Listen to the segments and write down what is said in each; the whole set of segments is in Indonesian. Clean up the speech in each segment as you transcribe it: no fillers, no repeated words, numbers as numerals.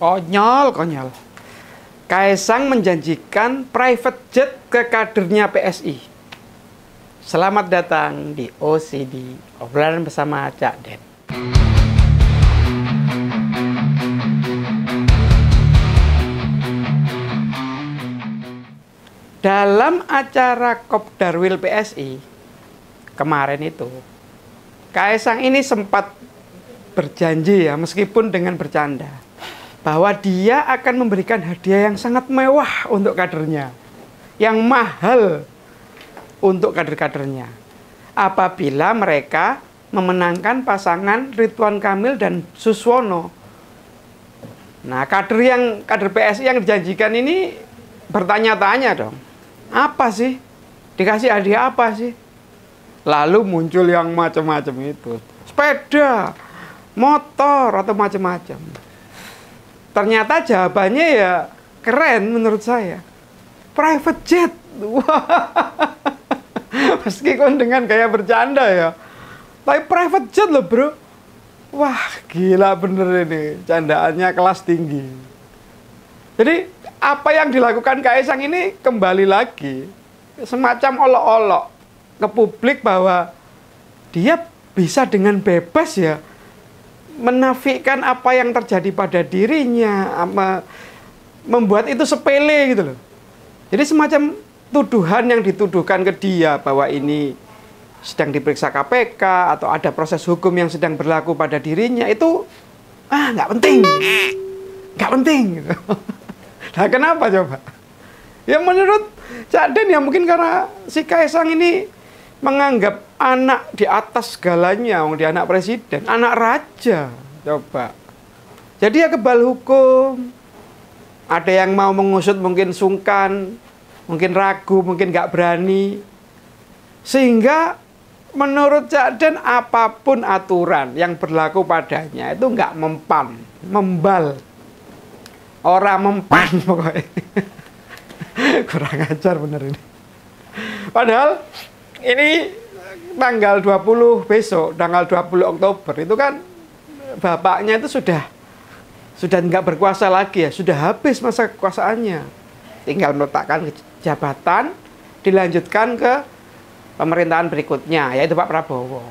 Konyol, konyol. Kaisang menjanjikan private jet ke kadernya PSI. Selamat datang di OCD, obrolan bersama Cak Den. Dalam acara Kopdarwil PSI kemarin itu, Kaisang ini sempat berjanji ya, meskipun dengan bercanda, bahwa dia akan memberikan hadiah yang sangat mewah untuk kadernya, yang mahal untuk kader-kadernya, apabila mereka memenangkan pasangan Ridwan Kamil dan Suswono. Nah, kader PSI yang dijanjikan ini bertanya-tanya dong, apa sih? Dikasih hadiah apa sih? Lalu muncul yang macam-macam itu, sepeda, motor, atau macam-macam. Ternyata jawabannya ya keren menurut saya. Private jet. Wah. Meskipun dengan gaya bercanda ya. Tapi private jet loh bro. Wah gila bener ini. Candaannya kelas tinggi. Jadi apa yang dilakukan Kaisang ini kembali lagi. Semacam olok-olok ke publik bahwa dia bisa dengan bebas ya menafikan apa yang terjadi pada dirinya, membuat itu sepele gitu loh. Jadi semacam tuduhan yang dituduhkan ke dia bahwa ini sedang diperiksa KPK atau ada proses hukum yang sedang berlaku pada dirinya, itu nggak penting, nggak penting. Gitu. Nah kenapa coba? Ya menurut Cak Den ya mungkin karena si Kaisang ini menganggap anak di atas segalanya, dia anak presiden, anak raja, coba. Jadi ya kebal hukum. Ada yang mau mengusut mungkin sungkan, mungkin ragu, mungkin nggak berani. Sehingga menurut Cak Den apapun aturan yang berlaku padanya itu nggak mempan, membal. Orang mempan pokoknya. Kurang ajar bener ini. Padahal ini tanggal 20 besok, tanggal 20 Oktober itu kan bapaknya itu sudah nggak berkuasa lagi ya, sudah habis masa kekuasaannya. Tinggal meletakkan jabatan, dilanjutkan ke pemerintahan berikutnya, yaitu Pak Prabowo.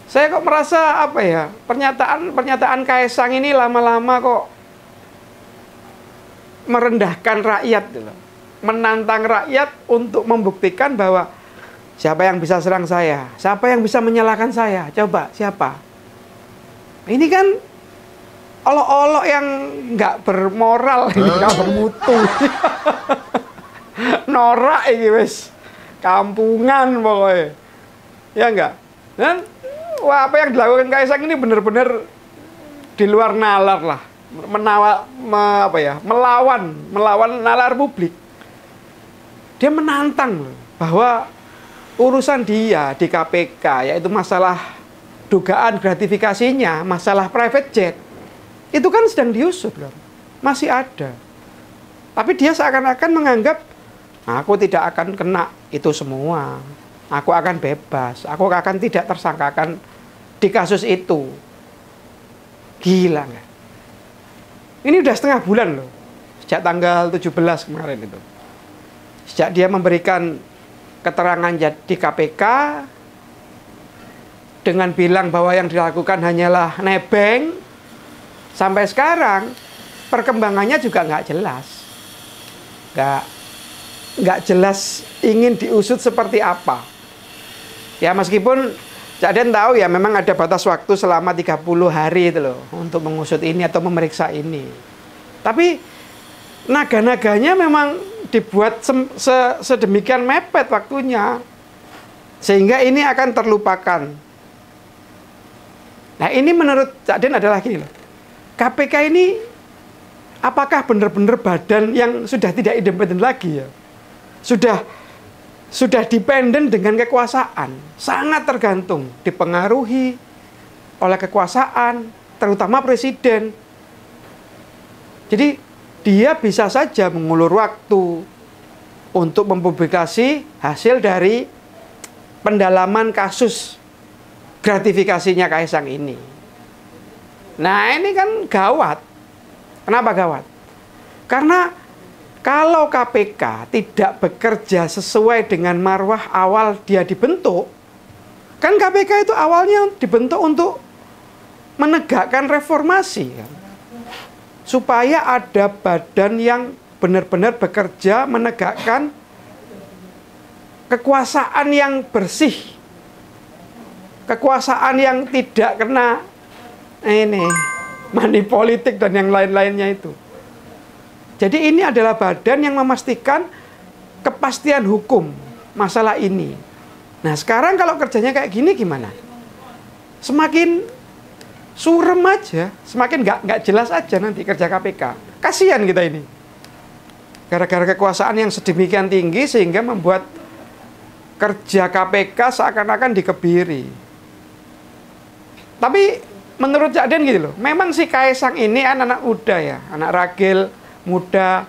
Saya kok merasa apa ya, pernyataan Kaisang ini lama-lama kok merendahkan rakyat gitu. Menantang rakyat untuk membuktikan bahwa siapa yang bisa serang saya, siapa yang bisa menyalahkan saya, coba siapa. Ini kan olok-olok yang nggak bermoral, ini nggak bermutu. Norak ini wes, kampungan pokoknya, ya enggak. Dan wah, apa yang dilakukan Kaisang ini benar-benar di luar nalar lah, melawan nalar publik. Dia menantang bahwa urusan dia di KPK, yaitu masalah dugaan gratifikasinya, masalah private jet, itu kan sedang diusut kan, masih ada. Tapi dia seakan-akan menganggap, aku tidak akan kena itu semua, aku akan bebas, aku akan tidak tersangkakan di kasus itu. Gila nggak? Ini udah setengah bulan loh, sejak tanggal 17 kemarin itu. Sejak dia memberikan keterangan di KPK dengan bilang bahwa yang dilakukan hanyalah nebeng, sampai sekarang perkembangannya juga nggak jelas, nggak jelas ingin diusut seperti apa. Ya meskipun Cak Den tahu ya memang ada batas waktu selama 30 hari itu loh untuk mengusut ini atau memeriksa ini. Tapi naga-naganya memang dibuat sedemikian mepet waktunya sehingga ini akan terlupakan. Nah ini menurut Cak Den adalah gini loh, KPK ini apakah benar-benar badan yang sudah tidak independen lagi ya, sudah dependen dengan kekuasaan, sangat tergantung, dipengaruhi oleh kekuasaan, terutama presiden. Jadi dia bisa saja mengulur waktu untuk mempublikasi hasil dari pendalaman kasus gratifikasinya Kaisang ini. Nah ini kan gawat. Kenapa gawat? Karena kalau KPK tidak bekerja sesuai dengan marwah awal dia dibentuk, kan KPK itu awalnya dibentuk untuk menegakkan reformasi, kan? Supaya ada badan yang benar-benar bekerja menegakkan kekuasaan yang bersih, kekuasaan yang tidak kena money politik dan yang lain-lainnya itu. Jadi ini adalah badan yang memastikan kepastian hukum masalah ini. Nah sekarang kalau kerjanya kayak gini gimana? Semakin surem aja, semakin nggak jelas aja nanti kerja KPK. Kasihan kita ini. Gara-gara kekuasaan yang sedemikian tinggi sehingga membuat kerja KPK seakan-akan dikebiri. Tapi menurut Cak Den gitu loh, memang si Kaisang ini anak-anak muda ya, anak ragil muda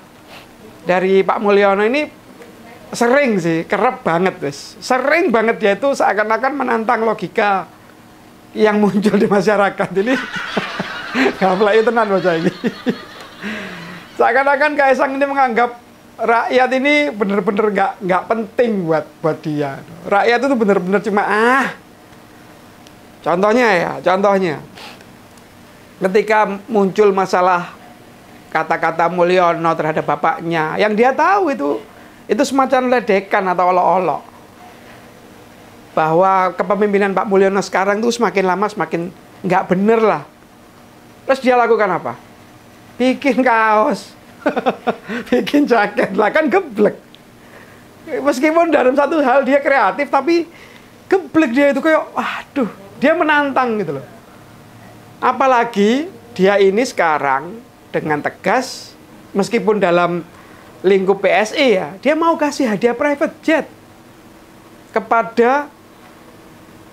dari Pak Mulyono ini sering sih, kerap banget wes. Sering banget dia itu seakan-akan menantang logika yang muncul di masyarakat ini. Gaplak itu tenan bocah ini. Seakan-akan Kaisang ini menganggap rakyat ini bener-bener nggak penting buat dia. Rakyat itu bener-bener cuma contohnya ketika muncul masalah kata-kata Mulyono terhadap bapaknya, yang dia tahu itu semacam ledekan atau olok-olok, bahwa kepemimpinan Pak Mulyono sekarang tuh semakin lama semakin nggak bener lah. Terus dia lakukan apa? Bikin kaos, bikin jaket lah, kan geblek. Meskipun dalam satu hal dia kreatif, tapi geblek dia itu kayak, waduh, dia menantang gitu loh. Apalagi dia ini sekarang dengan tegas, meskipun dalam lingkup PSI ya, dia mau kasih hadiah private jet kepada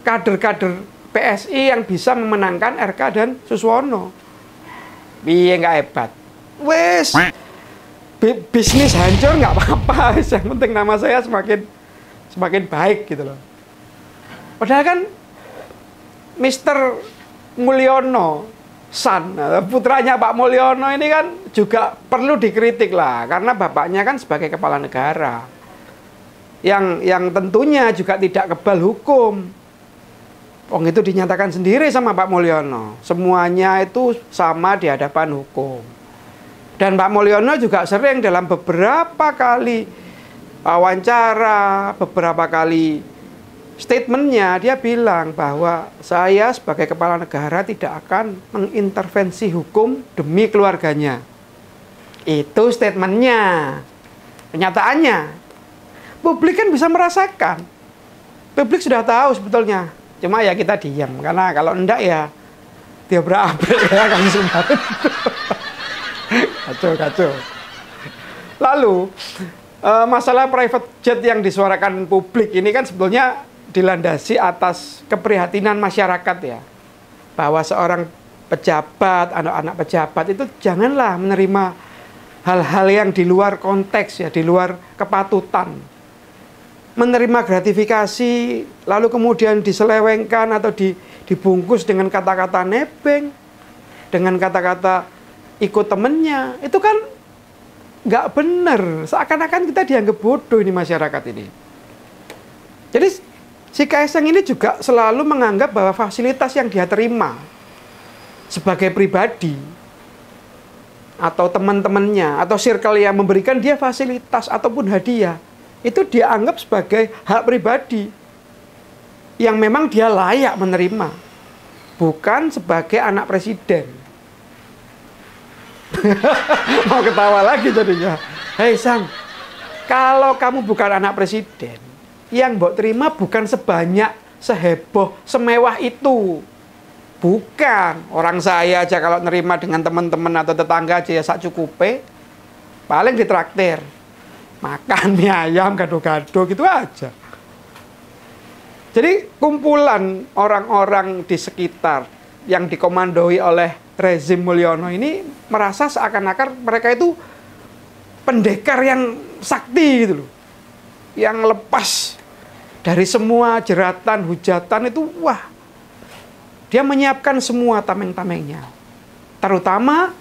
kader-kader PSI yang bisa memenangkan RK dan Suswono. Biar nggak hebat. Wes, bisnis hancur nggak apa-apa. Yang penting nama saya semakin baik gitu loh. Padahal kan Mr. Mulyono, San, putranya Pak Mulyono ini kan juga perlu dikritik lah, karena bapaknya kan sebagai kepala negara yang tentunya juga tidak kebal hukum. Itu dinyatakan sendiri sama Pak Mulyono, semuanya itu sama di hadapan hukum. Dan Pak Mulyono juga sering dalam beberapa kali wawancara, beberapa kali statementnya, dia bilang bahwa saya sebagai kepala negara tidak akan mengintervensi hukum demi keluarganya. Itu statementnya. Kenyataannya, publik kan bisa merasakan. Publik sudah tahu sebetulnya. Cuma ya kita diam, karena kalau enggak ya dia berabrik ya kami semua. Kacau. Lalu masalah private jet yang disuarakan publik ini kan sebetulnya dilandasi atas keprihatinan masyarakat ya, bahwa seorang pejabat, anak-anak pejabat itu janganlah menerima hal-hal yang di luar konteks ya, di luar kepatutan. Menerima gratifikasi lalu kemudian diselewengkan atau dibungkus dengan kata-kata nebeng, dengan kata-kata ikut temennya, itu kan nggak benar. Seakan-akan kita dianggap bodoh ini masyarakat ini. Jadi si Kaisang ini juga selalu menganggap bahwa fasilitas yang dia terima sebagai pribadi atau teman-temannya atau circle yang memberikan dia fasilitas ataupun hadiah, itu dia anggap sebagai hak pribadi yang memang dia layak menerima, bukan sebagai anak presiden. Mau ketawa lagi jadinya. Hei Sang, kalau kamu bukan anak presiden, yang mbok terima bukan sebanyak, seheboh, semewah itu. Bukan. Orang saya aja kalau nerima dengan teman-teman atau tetangga aja ya sak cukupe, paling ditraktir. Makan mie ayam, gado-gado gitu aja. Jadi kumpulan orang-orang di sekitar yang dikomandoi oleh rezim Mulyono ini merasa seakan-akan mereka itu pendekar yang sakti gitu loh. Yang lepas dari semua jeratan, hujatan itu, wah, dia menyiapkan semua tameng-tamengnya. terutama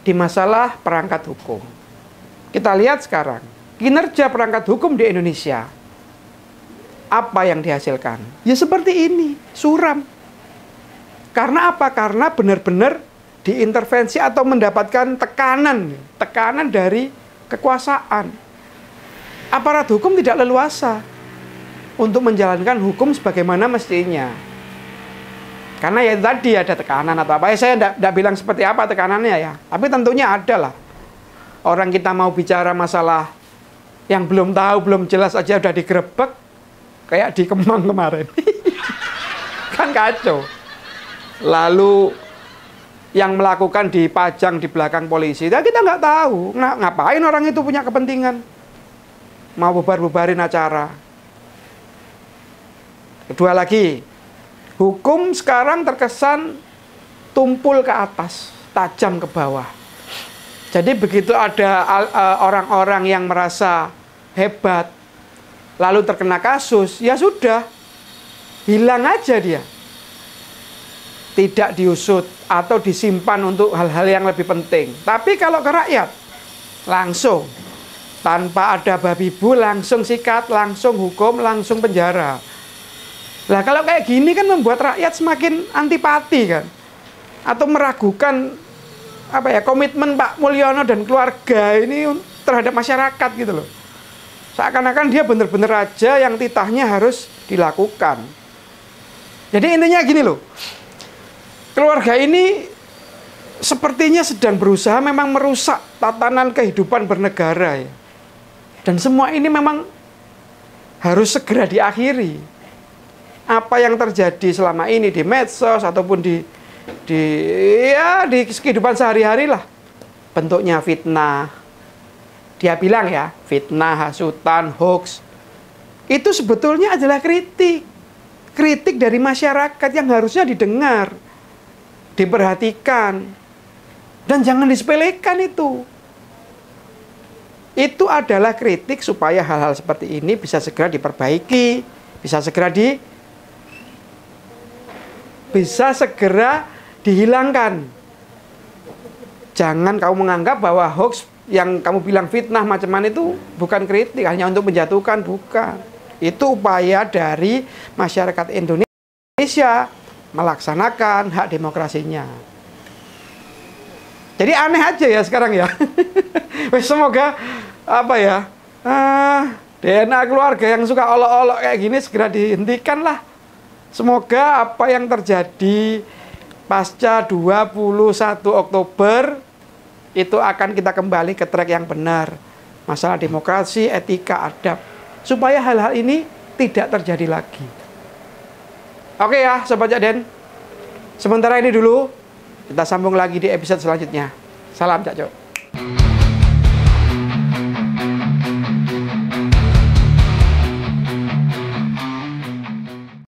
di masalah perangkat hukum. Kita lihat sekarang, kinerja perangkat hukum di Indonesia, apa yang dihasilkan? Ya seperti ini, suram. Karena apa? Karena benar-benar diintervensi atau mendapatkan tekanan dari kekuasaan. Aparat hukum tidak leluasa untuk menjalankan hukum sebagaimana mestinya. Karena ya tadi ada tekanan atau apa. Saya tidak bilang seperti apa tekanannya ya. Tapi tentunya ada lah. Orang kita mau bicara masalah yang belum tahu, belum jelas aja udah digerebek. Kayak di Kemang kemarin. Kan kacau. Lalu yang melakukan dipajang di belakang polisi. Ya kita nggak tahu. Ngapain orang itu punya kepentingan. Mau bubar-bubarin acara. Kedua lagi. Hukum sekarang terkesan tumpul ke atas. Tajam ke bawah. Jadi begitu ada orang-orang yang merasa hebat, lalu terkena kasus, ya sudah, hilang aja dia. Tidak diusut atau disimpan untuk hal-hal yang lebih penting. Tapi kalau ke rakyat, langsung. Tanpa ada babi bu, langsung sikat, langsung hukum, langsung penjara. Lah kalau kayak gini kan membuat rakyat semakin antipati kan. Atau meragukan komitmen Pak Mulyono dan keluarga ini terhadap masyarakat gitu loh. Seakan-akan dia benar-benar raja yang titahnya harus dilakukan. Jadi intinya gini loh. Keluarga ini sepertinya sedang berusaha memang merusak tatanan kehidupan bernegara ya. Dan semua ini memang harus segera diakhiri. Apa yang terjadi selama ini di medsos ataupun di kehidupan sehari-hari lah, bentuknya fitnah. Dia bilang ya, fitnah, hasutan, hoax, itu sebetulnya adalah kritik dari masyarakat yang harusnya didengar, diperhatikan, dan jangan disepelekan itu. Itu adalah kritik supaya hal-hal seperti ini bisa segera diperbaiki, bisa segera dihilangkan. Jangan kamu menganggap bahwa hoax yang kamu bilang fitnah macam-macam itu bukan kritik, hanya untuk menjatuhkan, bukan. Itu upaya dari masyarakat Indonesia melaksanakan hak demokrasinya. Jadi aneh aja ya sekarang ya. Semoga DNA keluarga yang suka olok-olok kayak gini segera dihentikan lah. Semoga apa yang terjadi pasca 21 Oktober itu akan kita kembali ke track yang benar. Masalah demokrasi, etika, adab. Supaya hal-hal ini tidak terjadi lagi. Oke ya, Sobat Cak Den. Sementara ini dulu, kita sambung lagi di episode selanjutnya. Salam Cak Jo.